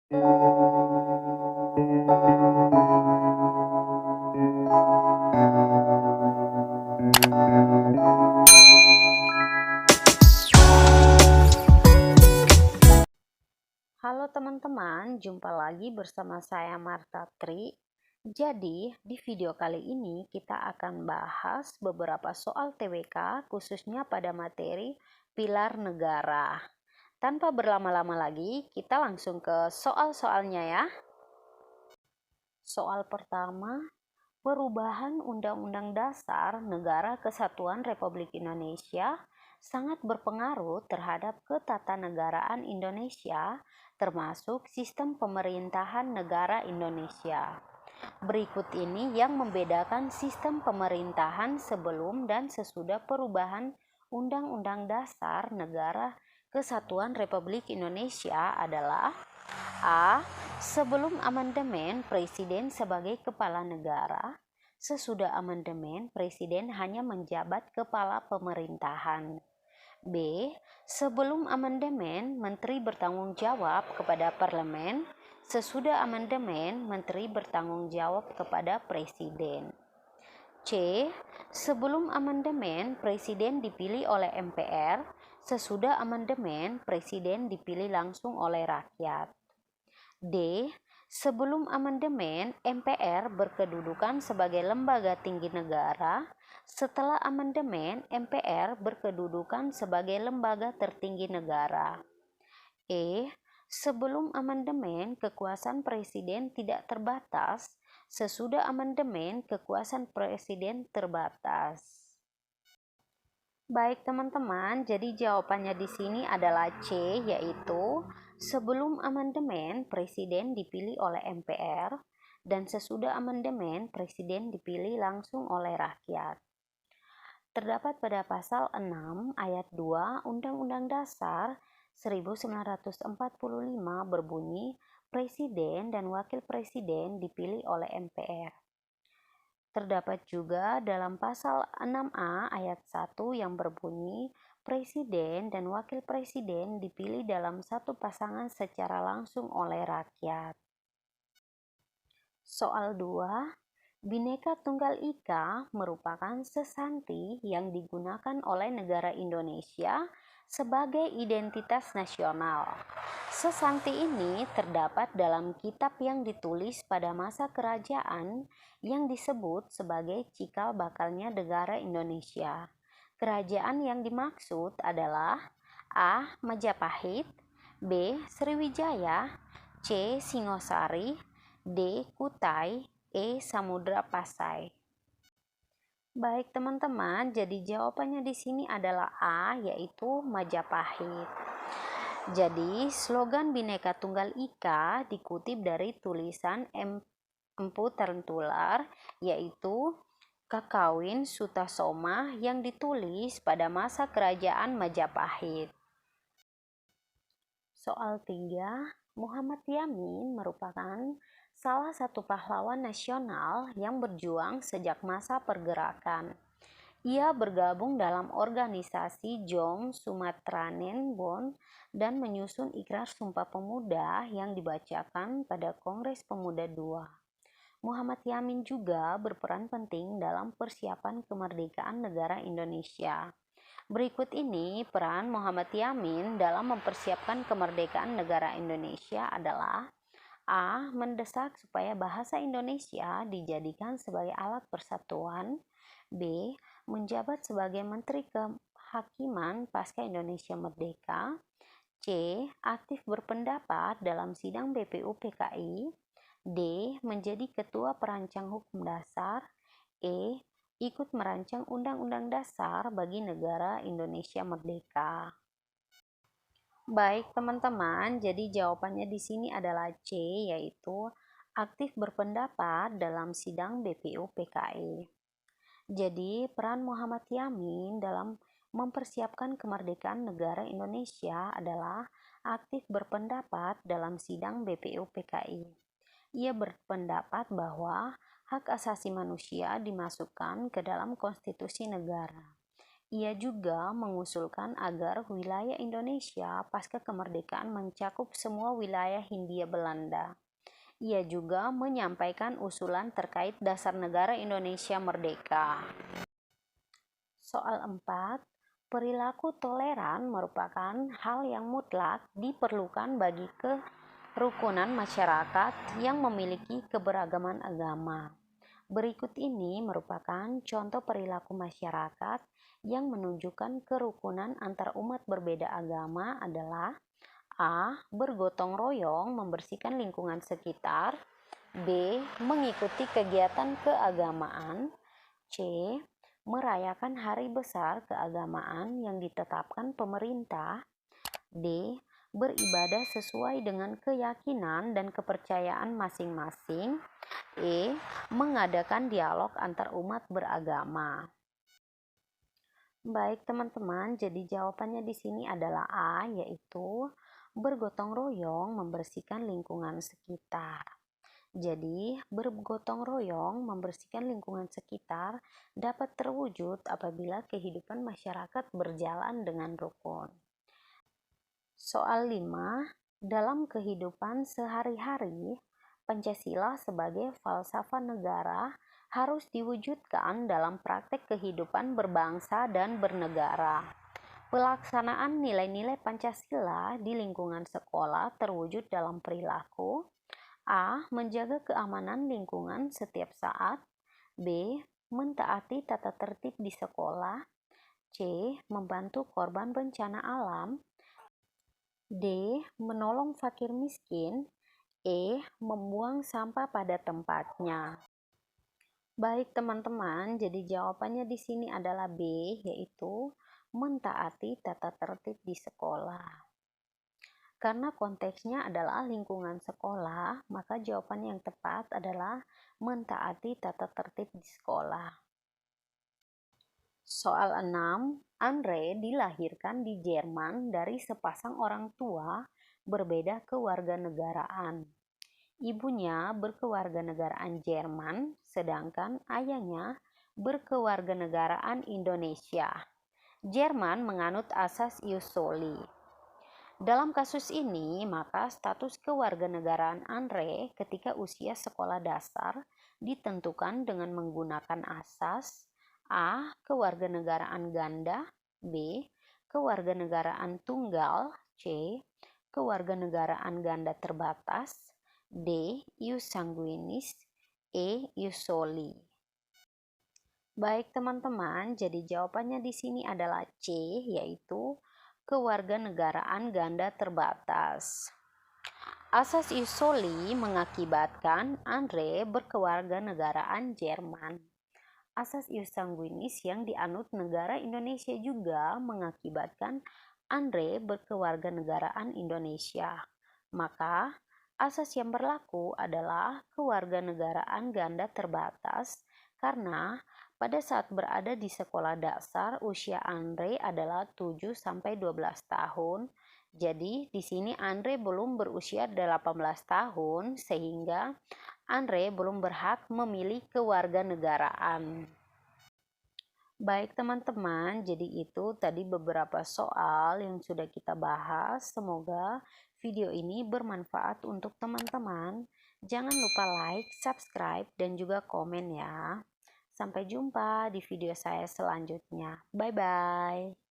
Halo teman-teman, jumpa lagi bersama saya Marta Tri. Jadi, di video kali ini kita akan bahas beberapa soal TWK khususnya pada materi pilar negara. Tanpa berlama-lama lagi, kita langsung ke soal-soalnya ya. Soal pertama, perubahan Undang-Undang Dasar Negara Kesatuan Republik Indonesia sangat berpengaruh terhadap ketatanegaraan Indonesia, termasuk sistem pemerintahan negara Indonesia. Berikut ini yang membedakan sistem pemerintahan sebelum dan sesudah perubahan Undang-Undang Dasar Negara Kesatuan Republik Indonesia adalah: A. Sebelum amandemen, Presiden sebagai kepala negara. Sesudah amandemen, Presiden hanya menjabat kepala pemerintahan. B. Sebelum amandemen, Menteri bertanggung jawab kepada Parlemen. Sesudah amandemen, Menteri bertanggung jawab kepada Presiden. C. Sebelum amandemen, Presiden dipilih oleh MPR. Sesudah amandemen, Presiden dipilih langsung oleh rakyat. D. Sebelum amandemen, MPR berkedudukan sebagai lembaga tinggi negara. Setelah amandemen, MPR berkedudukan sebagai lembaga tertinggi negara. E. Sebelum amandemen, kekuasaan presiden tidak terbatas. Sesudah amandemen, kekuasaan presiden terbatas. Baik teman-teman, jadi jawabannya di sini adalah C, yaitu sebelum amandemen presiden dipilih oleh MPR dan sesudah amandemen presiden dipilih langsung oleh rakyat. Terdapat pada pasal 6 ayat 2 Undang-Undang Dasar 1945 berbunyi presiden dan wakil presiden dipilih oleh MPR. Terdapat juga dalam pasal 6A ayat 1 yang berbunyi presiden dan wakil presiden dipilih dalam satu pasangan secara langsung oleh rakyat. Soal 2, Bhinneka Tunggal Ika merupakan sesanti yang digunakan oleh negara Indonesia sebagai identitas nasional. Sesanti ini terdapat dalam kitab yang ditulis pada masa kerajaan yang disebut sebagai cikal bakalnya negara Indonesia. Kerajaan yang dimaksud adalah A. Majapahit, B. Sriwijaya, C. Singosari, D. Kutai, E. Samudra Pasai. Baik teman-teman, jadi jawabannya di sini adalah A, yaitu Majapahit. Jadi slogan Bhinneka Tunggal Ika dikutip dari tulisan Empu Taruntular, yaitu Kakawin Sutasoma yang ditulis pada masa kerajaan Majapahit. Soal 3, Muhammad Yamin merupakan salah satu pahlawan nasional yang berjuang sejak masa pergerakan. Ia bergabung dalam organisasi Jom Sumatranen Bond dan menyusun Ikrar Sumpah Pemuda yang dibacakan pada Kongres Pemuda II. Muhammad Yamin juga berperan penting dalam persiapan kemerdekaan negara Indonesia. Berikut ini peran Muhammad Yamin dalam mempersiapkan kemerdekaan negara Indonesia adalah: A. Mendesak supaya bahasa Indonesia dijadikan sebagai alat persatuan. B. Menjabat sebagai Menteri Kehakiman pasca Indonesia Merdeka. C. Aktif berpendapat dalam sidang BPU PKI. D. Menjadi Ketua Perancang Hukum Dasar. E. Ikut merancang Undang-Undang Dasar bagi negara Indonesia Merdeka. Baik teman-teman, jadi jawabannya di sini adalah C, yaitu aktif berpendapat dalam sidang BPU PKI. Jadi peran Muhammad Yamin dalam mempersiapkan kemerdekaan negara Indonesia adalah aktif berpendapat dalam sidang BPU PKI. Ia berpendapat bahwa hak asasi manusia dimasukkan ke dalam konstitusi negara. Ia juga mengusulkan agar wilayah Indonesia pasca kemerdekaan mencakup semua wilayah Hindia Belanda. Ia juga menyampaikan usulan terkait dasar negara Indonesia merdeka. Soal 4, perilaku toleran merupakan hal yang mutlak diperlukan bagi kerukunan masyarakat yang memiliki keberagaman agama. Berikut ini merupakan contoh perilaku masyarakat yang menunjukkan kerukunan antar umat berbeda agama adalah: A. Bergotong royong membersihkan lingkungan sekitar. B. Mengikuti kegiatan keagamaan. C. Merayakan hari besar keagamaan yang ditetapkan pemerintah. D. Beribadah sesuai dengan keyakinan dan kepercayaan masing-masing. E. Mengadakan dialog antar umat beragama. Baik teman-teman, jadi jawabannya di sini adalah A, yaitu bergotong royong membersihkan lingkungan sekitar. Jadi, bergotong royong membersihkan lingkungan sekitar dapat terwujud apabila kehidupan masyarakat berjalan dengan rukun. Soal 5, dalam kehidupan sehari-hari, Pancasila sebagai falsafah negara harus diwujudkan dalam praktek kehidupan berbangsa dan bernegara. Pelaksanaan nilai-nilai Pancasila di lingkungan sekolah terwujud dalam perilaku: A. Menjaga keamanan lingkungan setiap saat. B. Mentaati tata tertib di sekolah. C. Membantu korban bencana alam. D. Menolong fakir miskin. E. Membuang sampah pada tempatnya. Baik teman-teman, jadi jawabannya di sini adalah B, yaitu mentaati tata tertib di sekolah. Karena konteksnya adalah lingkungan sekolah, maka jawaban yang tepat adalah mentaati tata tertib di sekolah. Soal 6, Andre dilahirkan di Jerman dari sepasang orang tua berbeda kewarganegaraan. Ibunya berkewarganegaraan Jerman, sedangkan ayahnya berkewarganegaraan Indonesia. Jerman menganut asas ius soli. Dalam kasus ini, maka status kewarganegaraan Andre ketika usia sekolah dasar ditentukan dengan menggunakan asas: A. Kewarganegaraan ganda. B. Kewarganegaraan tunggal. C. Kewarganegaraan ganda terbatas. D. Ius sanguinis. E. Ius soli. Baik teman-teman, jadi jawabannya di sini adalah C, yaitu kewarganegaraan ganda terbatas. Asas ius soli mengakibatkan Andre berkewarganegaraan Jerman. Asas ius sanguinis yang dianut negara Indonesia juga mengakibatkan Andre berkewarganegaraan Indonesia. Maka asas yang berlaku adalah kewarganegaraan ganda terbatas karena pada saat berada di sekolah dasar usia Andre adalah 7-12 tahun. Jadi di sini Andre belum berusia 18 tahun sehingga Andre belum berhak memilih kewarganegaraan. Baik teman-teman, jadi itu tadi beberapa soal yang sudah kita bahas. Semoga video ini bermanfaat untuk teman-teman. Jangan lupa like, subscribe, dan juga komen ya. Sampai jumpa di video saya selanjutnya. Bye-bye.